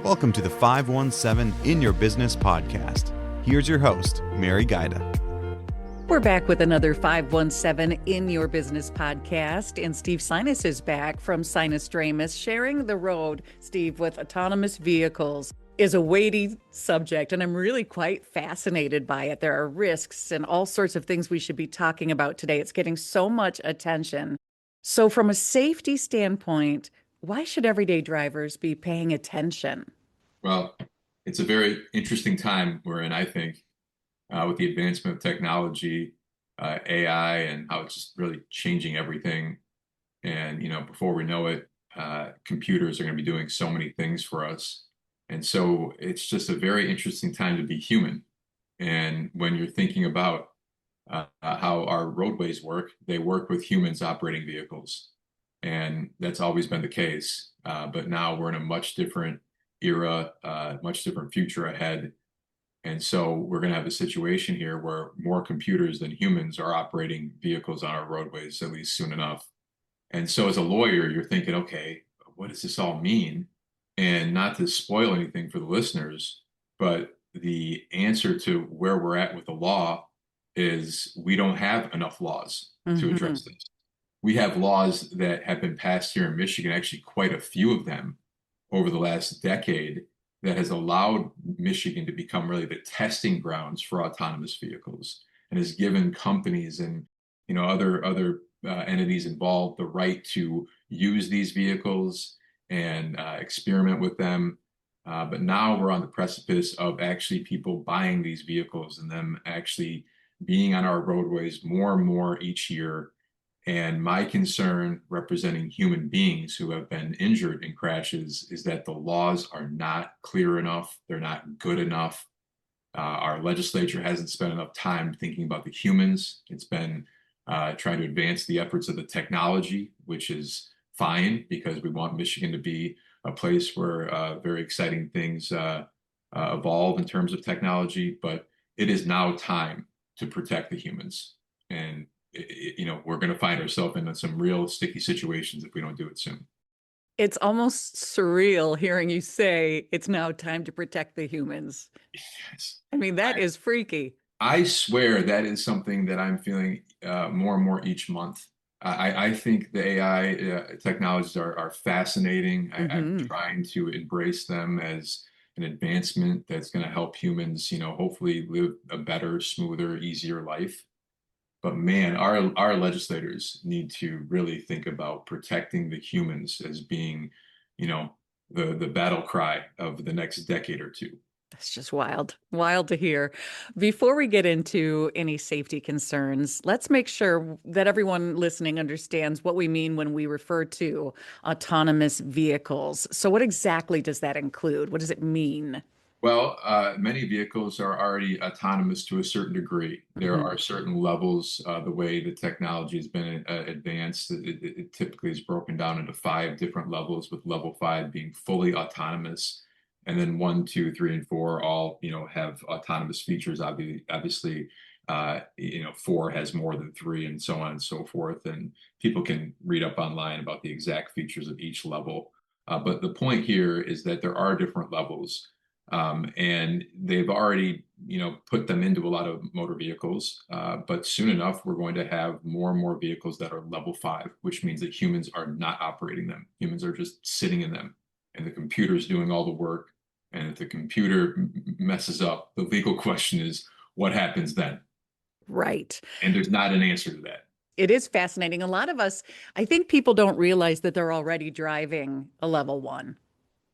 Welcome to the 517 In Your Business podcast. Here's your host, Mary Gaida. We're back with another 517 In Your Business podcast, and Steve Sinas is back from Sinas Dramis. Sharing the road, Steve, with autonomous vehicles is a weighty subject, and I'm really quite fascinated by it. There are risks and all sorts of things we should be talking about today. It's getting so much attention. So from a safety standpoint, why should everyday drivers be paying attention? Well, it's a very interesting time we're in, I think, with the advancement of technology, AI, and how it's just really changing everything. And, before we know it, computers are going to be doing so many things for us. And so it's just a very interesting time to be human. And when you're thinking about how our roadways work, they work with humans operating vehicles. And that's always been the case. But now we're in a much different era, much different future ahead. And so we're going to have a situation here where more computers than humans are operating vehicles on our roadways, at least soon enough. And so as a lawyer, you're thinking, okay, what does this all mean? And not to spoil anything for the listeners, but the answer to where we're at with the law is we don't have enough laws to address this. We have laws that have been passed here in Michigan, actually quite a few of them over the last decade, that has allowed Michigan to become really the testing grounds for autonomous vehicles, and has given companies and other entities involved the right to use these vehicles and experiment with them. But now we're on the precipice of actually people buying these vehicles and them actually being on our roadways more and more each year. And my concern, representing human beings who have been injured in crashes, is that the laws are not clear enough. They're not good enough. Our legislature hasn't spent enough time thinking about the humans. It's been trying to advance the efforts of the technology, which is fine because we want Michigan to be a place where very exciting things evolve in terms of technology. But it is now time to protect the humans. And we're going to find ourselves in some real sticky situations if we don't do it soon. It's almost surreal hearing you say it's now time to protect the humans. Yes. I mean, that is freaky. I swear that is something that I'm feeling more and more each month. I think the AI technologies are fascinating. I'm trying to embrace them as an advancement that's going to help humans, hopefully live a better, smoother, easier life. But man, our legislators need to really think about protecting the humans as being, the battle cry of the next decade or two. That's just wild to hear. Before we get into any safety concerns, let's make sure that everyone listening understands what we mean when we refer to autonomous vehicles. So what exactly does that include? What does it mean? Well, many vehicles are already autonomous to a certain degree. There are certain levels. The way the technology has been advanced, it typically is broken down into 5 different levels, with level 5 being fully autonomous. And then 1, 2, 3, and 4 all, have autonomous features. Obviously, 4 has more than 3, and so on and so forth. And people can read up online about the exact features of each level. But the point here is that there are different levels. And they've already, put them into a lot of motor vehicles. But soon enough, we're going to have more and more vehicles that are level 5, which means that humans are not operating them. Humans are just sitting in them, and the computer's doing all the work. And if the computer messes up, the legal question is, what happens then? Right. And there's not an answer to that. It is fascinating. A lot of us, I think people don't realize that they're already driving a level 1.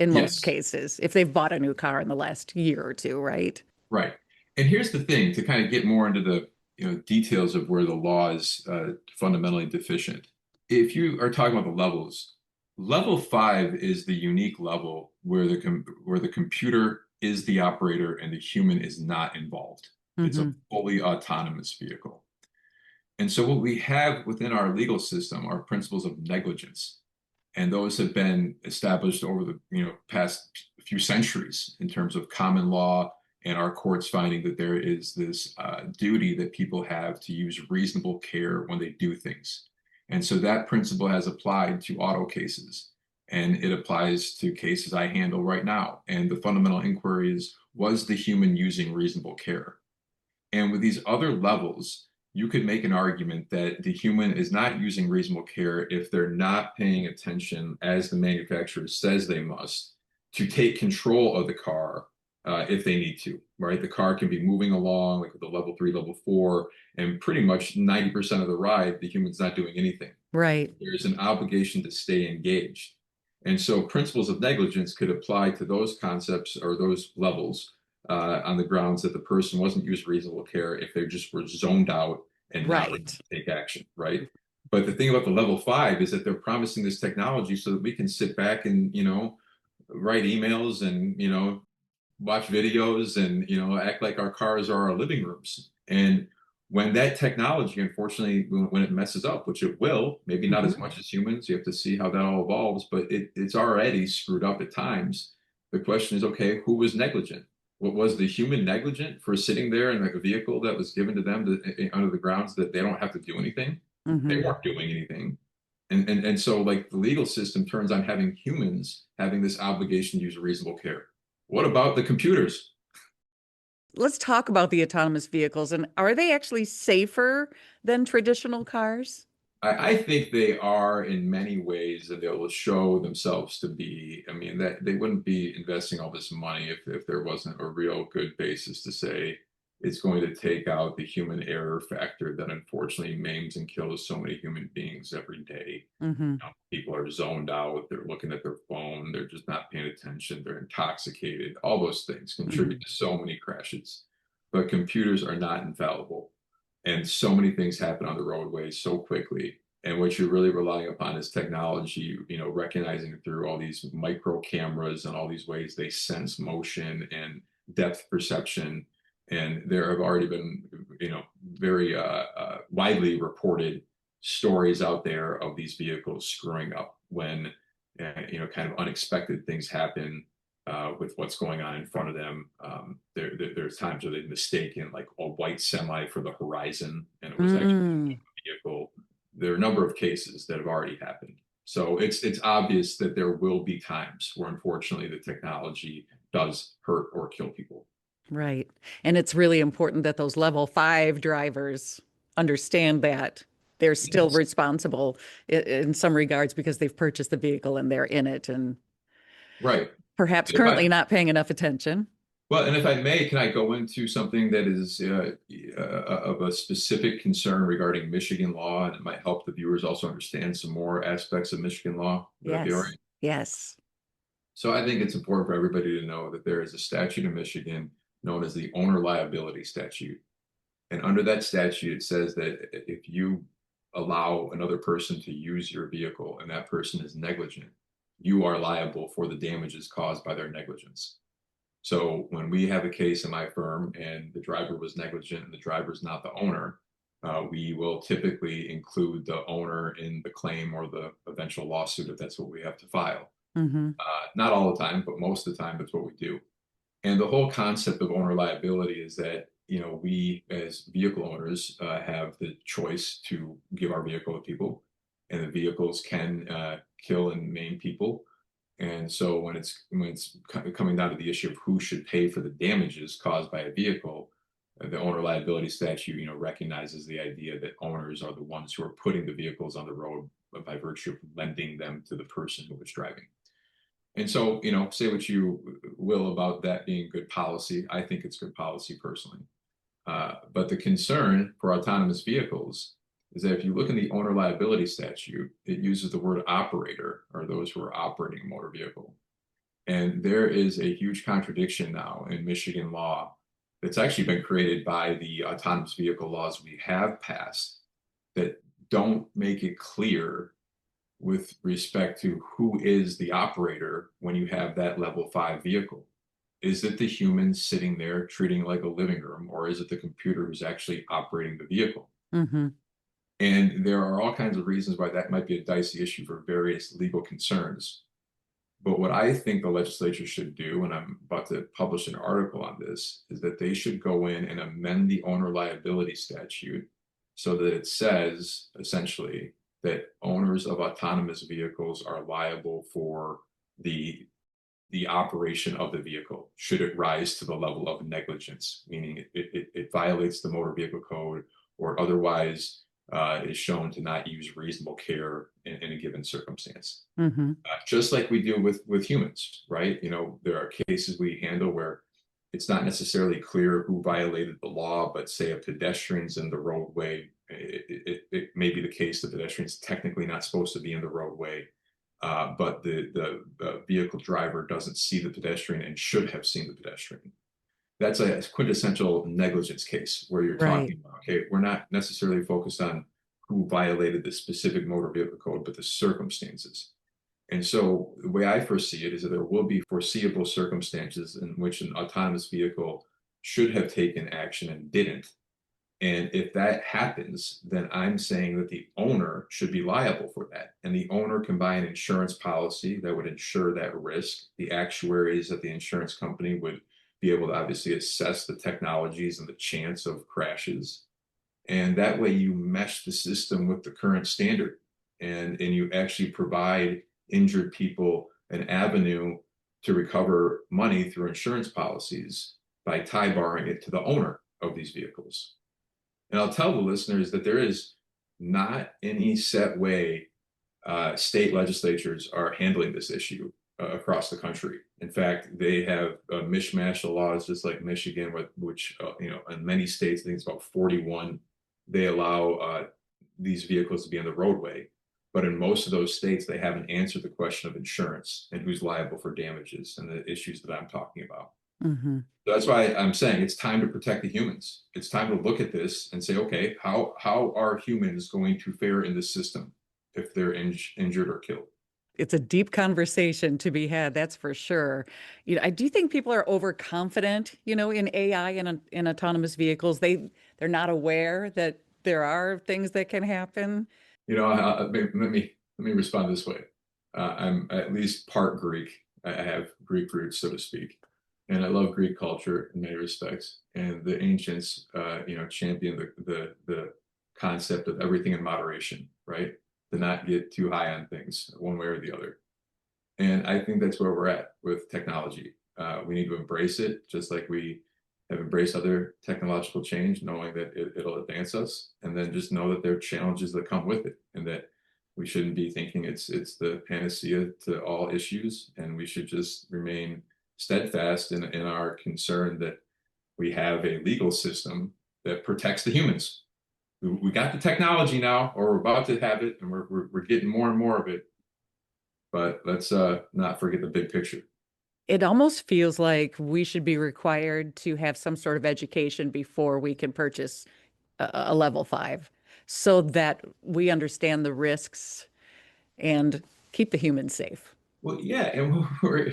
In most cases, if they've bought a new car in the last year or two, right? Right. And here's the thing, to kind of get more into the details of where the law is fundamentally deficient. If you are talking about the levels, level 5 is the unique level where the computer is the operator and the human is not involved. It's a fully autonomous vehicle. And so what we have within our legal system are principles of negligence. And those have been established over the past few centuries in terms of common law, and our courts finding that there is this duty that people have to use reasonable care when they do things. And so that principle has applied to auto cases. And it applies to cases I handle right now. And the fundamental inquiry is, was the human using reasonable care? And with these other levels, you could make an argument that the human is not using reasonable care if they're not paying attention, as the manufacturer says they must, to take control of the car if they need to, right? The car can be moving along, like with the level 3, level 4, and pretty much 90% of the ride, the human's not doing anything. Right. There's an obligation to stay engaged. And so principles of negligence could apply to those concepts or those levels on the grounds that the person wasn't using reasonable care if they just were zoned out and not ready Right. to take action, right? But the thing about the level 5 is that they're promising this technology so that we can sit back and, write emails and, watch videos and, act like our cars are our living rooms. And when that technology, unfortunately, when it messes up, which it will, maybe not as much as humans, you have to see how that all evolves, but it's already screwed up at times. The question is, okay, who was negligent? What was the human negligent for sitting there in like a vehicle that was given to them under the grounds that they don't have to do anything? They weren't doing anything. And so like the legal system turns on having humans having this obligation to use reasonable care. What about the computers? Let's talk about the autonomous vehicles. And are they actually safer than traditional cars? I think they are in many ways, and they will show themselves to be. I mean, that they wouldn't be investing all this money if there wasn't a real good basis to say it's going to take out the human error factor that unfortunately maims and kills so many human beings every day. Hmm. People are zoned out, they're looking at their phone, they're just not paying attention, they're intoxicated. All those things contribute to so many crashes. But computers are not infallible. And so many things happen on the roadway so quickly. And what you're really relying upon is technology, recognizing through all these micro cameras and all these ways they sense motion and depth perception. And there have already been, very widely reported stories out there of these vehicles screwing up when, kind of unexpected things happen with what's going on in front of them. There's times where they've mistaken like a white semi for the horizon, and it was actually Mm. a vehicle. There are a number of cases that have already happened. So it's obvious that there will be times where unfortunately the technology does hurt or kill people. Right. And it's really important that those level 5 drivers understand that they're still Yes. responsible in some regards because they've purchased the vehicle and they're in it and Right. perhaps If I, currently not paying enough attention. well, and if I may, can I go into something that is of a specific concern regarding Michigan law, and it might help the viewers also understand some more aspects of Michigan law? Would that be all Yes. right? Yes. So I think it's important for everybody to know that there is a statute in Michigan known as the owner liability statute. And under that statute, it says that if you allow another person to use your vehicle and that person is negligent, you are liable for the damages caused by their negligence. So when we have a case in my firm and the driver was negligent and the driver is not the owner, we will typically include the owner in the claim or the eventual lawsuit if that's what we have to file. Hmm. Not all the time, but most of the time, that's what we do. And the whole concept of owner liability is that, we as vehicle owners have the choice to give our vehicle to people, and the vehicles can kill and maim people. And so when it's coming down to the issue of who should pay for the damages caused by a vehicle, the owner liability statute, recognizes the idea that owners are the ones who are putting the vehicles on the road by virtue of lending them to the person who was driving. And so, say what you will about that being good policy. I think it's good policy personally. But the concern for autonomous vehicles is that if you look in the owner liability statute, it uses the word operator or those who are operating a motor vehicle. And there is a huge contradiction now in Michigan law that's actually been created by the autonomous vehicle laws we have passed that don't make it clear with respect to who is the operator when you have that level 5 vehicle. Is it the human sitting there treating it like a living room, or is it the computer who's actually operating the vehicle? Hmm. And there are all kinds of reasons why that might be a dicey issue for various legal concerns. But what I think the legislature should do, and I'm about to publish an article on this, is that they should go in and amend the owner liability statute so that it says essentially that owners of autonomous vehicles are liable for the operation of the vehicle should it rise to the level of negligence, meaning it violates the motor vehicle code or otherwise is shown to not use reasonable care in a given circumstance. Mm-hmm. Just like we do with humans, right? There are cases we handle where it's not necessarily clear who violated the law, but say a pedestrian's in the roadway, it may be the case the pedestrian's technically not supposed to be in the roadway, but the vehicle driver doesn't see the pedestrian and should have seen the pedestrian. That's a quintessential negligence case where you're Right. talking about, okay, we're not necessarily focused on who violated the specific motor vehicle code, but the circumstances. And so the way I foresee it is that there will be foreseeable circumstances in which an autonomous vehicle should have taken action and didn't. And if that happens, then I'm saying that the owner should be liable for that. And the owner can buy an insurance policy that would insure that risk. The actuaries at the insurance company would be able to obviously assess the technologies and the chance of crashes. And that way you mesh the system with the current standard and you actually provide injured people an avenue to recover money through insurance policies by tie barring it to the owner of these vehicles. And I'll tell the listeners that there is not any set way state legislatures are handling this issue across the country. In fact, they have a mishmash of laws, just like Michigan, which in many states, I think it's about 41, they allow these vehicles to be on the roadway. But in most of those states, they haven't answered the question of insurance and who's liable for damages and the issues that I'm talking about. Mm-hmm. So that's why I'm saying it's time to protect the humans. It's time to look at this and say, okay, how are humans going to fare in the system if they're injured or killed? It's a deep conversation to be had, that's for sure. I do think people are overconfident, in AI and in autonomous vehicles. They're not aware that there are things that can happen. Let me respond this way. I'm at least part Greek. I have Greek roots, so to speak, and I love Greek culture in many respects. And the ancients, championed the concept of everything in moderation, right? To not get too high on things one way or the other. And I think that's where we're at with technology. We need to embrace it, just like we have embraced other technological change, knowing that it'll advance us, and then just know that there are challenges that come with it, and that we shouldn't be thinking it's the panacea to all issues, and we should just remain steadfast in our concern that we have a legal system that protects the humans. We got the technology now, or we're about to have it, and we're getting more and more of it. But let's not forget the big picture. It almost feels like we should be required to have some sort of education before we can purchase a level 5 so that we understand the risks and keep the humans safe. Well, yeah, and what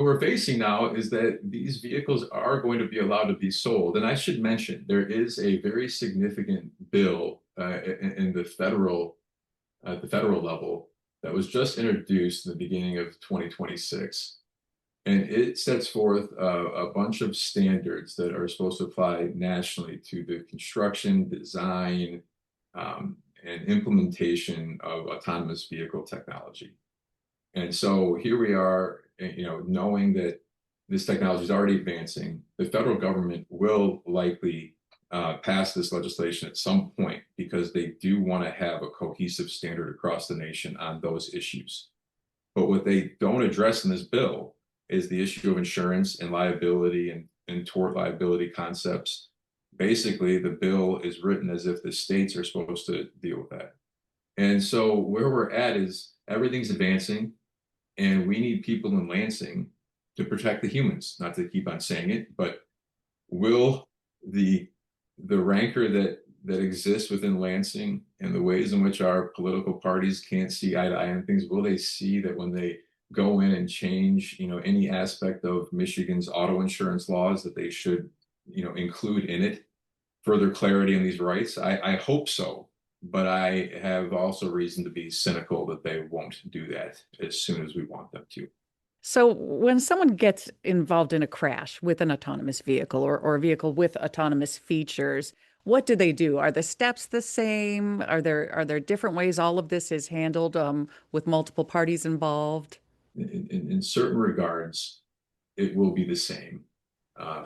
we're facing now is that these vehicles are going to be allowed to be sold. And I should mention, there is a very significant bill in the federal level that was just introduced in the beginning of 2026. And it sets forth a bunch of standards that are supposed to apply nationally to the construction, design, and implementation of autonomous vehicle technology. And so here we are, knowing that this technology is already advancing, the federal government will likely pass this legislation at some point because they do want to have a cohesive standard across the nation on those issues. But what they don't address in this bill is the issue of insurance and liability and tort liability concepts. Basically, the bill is written as if the states are supposed to deal with that. And so where we're at is everything's advancing, and we need people in Lansing to protect the humans, not to keep on saying it, but will the rancor that exists within Lansing and the ways in which our political parties can't see eye to eye on things, will they see that when they go in and change, any aspect of Michigan's auto insurance laws, that they should, include in it further clarity on these rights? I hope so, but I have also reason to be cynical that they won't do that as soon as we want them to. So when someone gets involved in a crash with an autonomous vehicle or a vehicle with autonomous features, What do they do? Are the steps the same? Are there different ways all of this is handled with multiple parties involved? In certain regards, it will be the same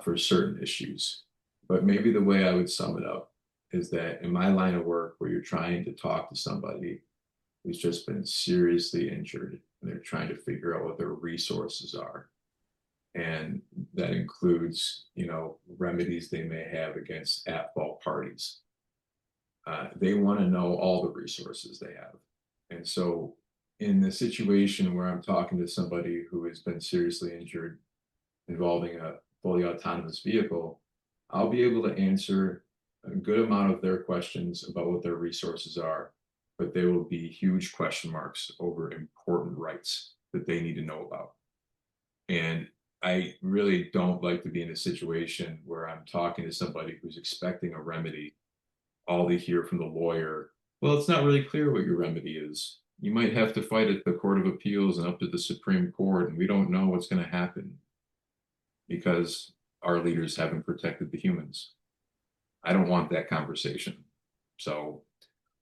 for certain issues. But maybe the way I would sum it up is that in my line of work, where you're trying to talk to somebody who's just been seriously injured and they're trying to figure out what their resources are. And that includes, remedies they may have against at-fault parties. They want to know all the resources they have. And so in the situation where I'm talking to somebody who has been seriously injured involving a fully autonomous vehicle, I'll be able to answer a good amount of their questions about what their resources are, but there will be huge question marks over important rights that they need to know about. And I really don't like to be in a situation where I'm talking to somebody who's expecting a remedy, all they hear from the lawyer, well, it's not really clear what your remedy is. You might have to fight at the Court of Appeals and up to the Supreme Court, and we don't know what's going to happen because our leaders haven't protected the humans. I don't want that conversation. So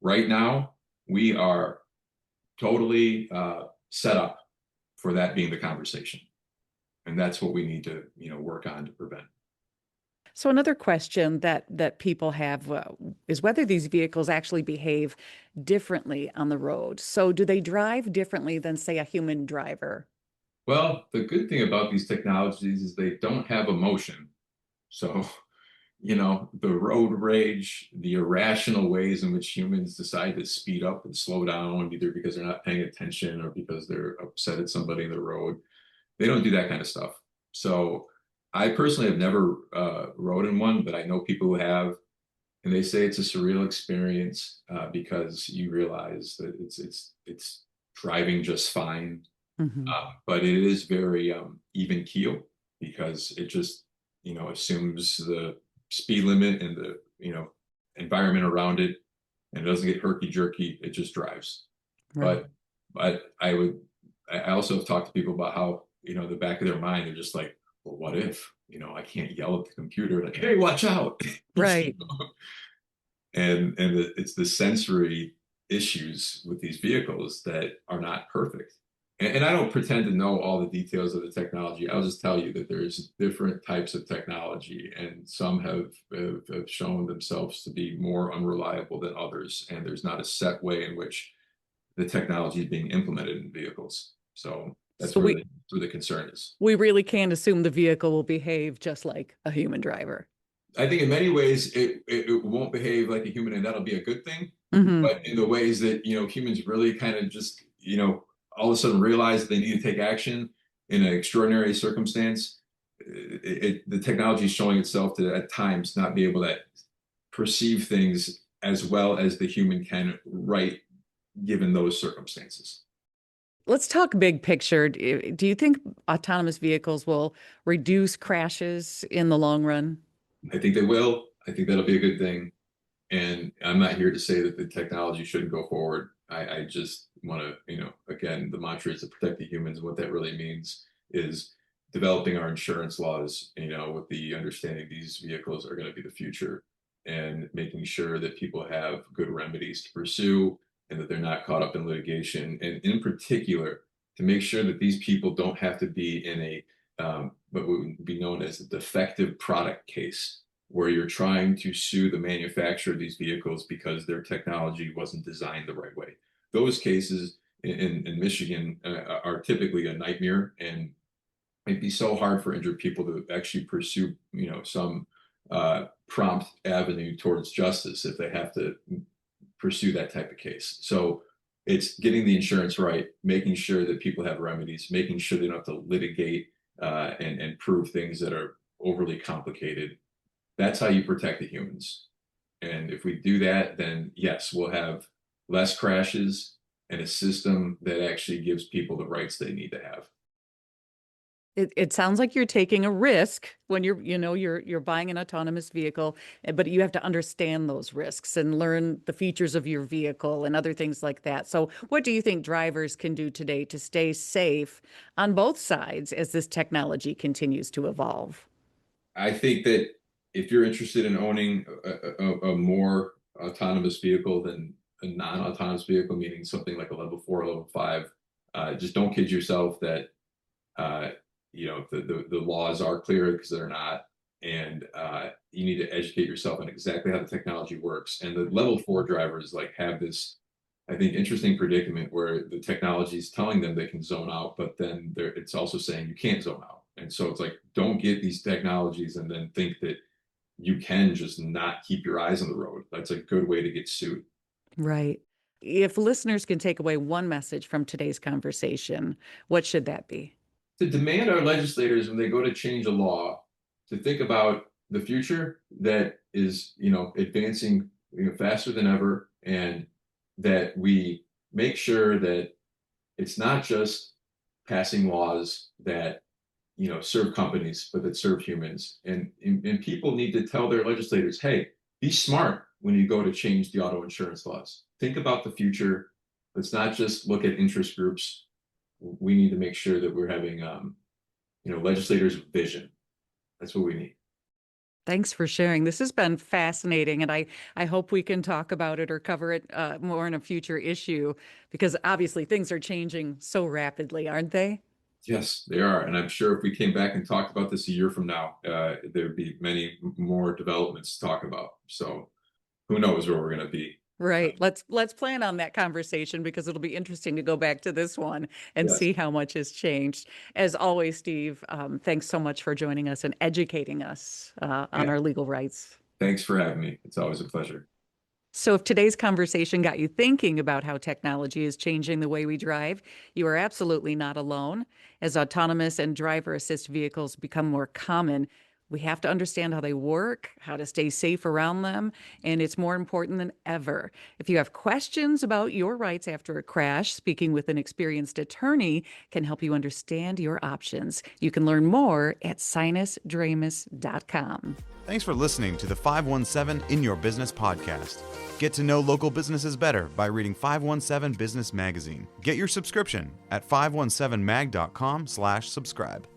right now, we are totally set up for that being the conversation. And that's what we need to, work on to prevent. So another question that people have is whether these vehicles actually behave differently on the road. So do they drive differently than, say, a human driver? Well, the good thing about these technologies is they don't have emotion. So, the road rage, the irrational ways in which humans decide to speed up and slow down, either because they're not paying attention or because they're upset at somebody in the road, they don't do that kind of stuff. So I personally have never rode in one, but I know people who have, and they say it's a surreal experience because you realize that it's driving just fine, Hmm. but it is very even keel because it just assumes the speed limit and the environment around it, and it doesn't get herky jerky. It just drives. Right. But I also have talked to people about how the back of their mind they're just like, well, what if I can't yell at the computer like, hey, watch out. Right. It's the sensory issues with these vehicles that are not perfect. And I don't pretend to know all the details of the technology. I'll just tell you that there's different types of technology, and some have shown themselves to be more unreliable than others. And there's not a set way in which the technology is being implemented in vehicles. So that's So where we the concern is. we really can't assume the vehicle will behave just like a human driver. I think in many ways it won't behave like a human, and that'll be a good thing. Hmm. But in the ways that humans really kind of just all of a sudden realize that they need to take action in an extraordinary circumstance, the technology is showing itself to at times not be able to perceive things as well as the human can, right, given those circumstances. Let's talk big picture. Do you think autonomous vehicles will reduce crashes in the long run? I think they will. I think that'll be a good thing. And I'm not here to say that the technology shouldn't go forward. I just want to, again, the mantra is to protect the humans. What that really means is developing our insurance laws, with the understanding these vehicles are going to be the future, and making sure that people have good remedies to pursue and that they're not caught up in litigation. And in particular, to make sure that these people don't have to be in a what would be known as a defective product case, where you're trying to sue the manufacturer of these vehicles because their technology wasn't designed the right way. Those cases in Michigan are typically a nightmare, and it'd be so hard for injured people to actually pursue, some prompt avenue towards justice if they have to pursue that type of case. So it's getting the insurance right, making sure that people have remedies, making sure they don't have to litigate and prove things that are overly complicated. That's how you protect the humans. And if we do that, then yes, we'll have less crashes and a system that actually gives people the rights they need to have. It sounds like you're taking a risk when you're buying an autonomous vehicle, but you have to understand those risks and learn the features of your vehicle and other things like that. So, what do you think drivers can do today to stay safe on both sides as this technology continues to evolve? I think that if you're interested in owning a more autonomous vehicle than a non-autonomous vehicle, meaning something like a level 4, level 5, just don't kid yourself that uh, the laws are clear, because they're not, and you need to educate yourself on exactly how the technology works. And the level 4 drivers like have this, I think, interesting predicament where the technology is telling them they can zone out, but then it's also saying you can't zone out. And so it's like, don't get these technologies and then think that you can just not keep your eyes on the road. That's a good way to get sued. Right. If listeners can take away one message from today's conversation, what should that be? To demand our legislators, when they go to change a law, to think about the future that is, advancing, faster than ever, and that we make sure that it's not just passing laws that serve companies, but that serve humans. And people need to tell their legislators, hey, be smart when you go to change the auto insurance laws. Think about the future. Let's not just look at interest groups. We need to make sure that we're having legislators with vision. That's what we need. Thanks for sharing. This has been fascinating, and I hope we can talk about it or cover it more in a future issue, because obviously things are changing so rapidly, aren't they? Yes, they are. And I'm sure if we came back and talked about this a year from now, there'd be many more developments to talk about. So who knows where we're going to be. Right. Let's plan on that conversation, because it'll be interesting to go back to this one and Yes. see how much has changed. As always, Steve, thanks so much for joining us and educating us on Yeah. our legal rights. Thanks for having me. It's always a pleasure. So if today's conversation got you thinking about how technology is changing the way we drive, you are absolutely not alone. As autonomous and driver assist vehicles become more common, we have to understand how they work, how to stay safe around them, and it's more important than ever. If you have questions about your rights after a crash, speaking with an experienced attorney can help you understand your options. You can learn more at sinusdramis.com. Thanks for listening to the 517 In Your Business podcast. Get to know local businesses better by reading 517 Business Magazine. Get your subscription at 517mag.com/subscribe.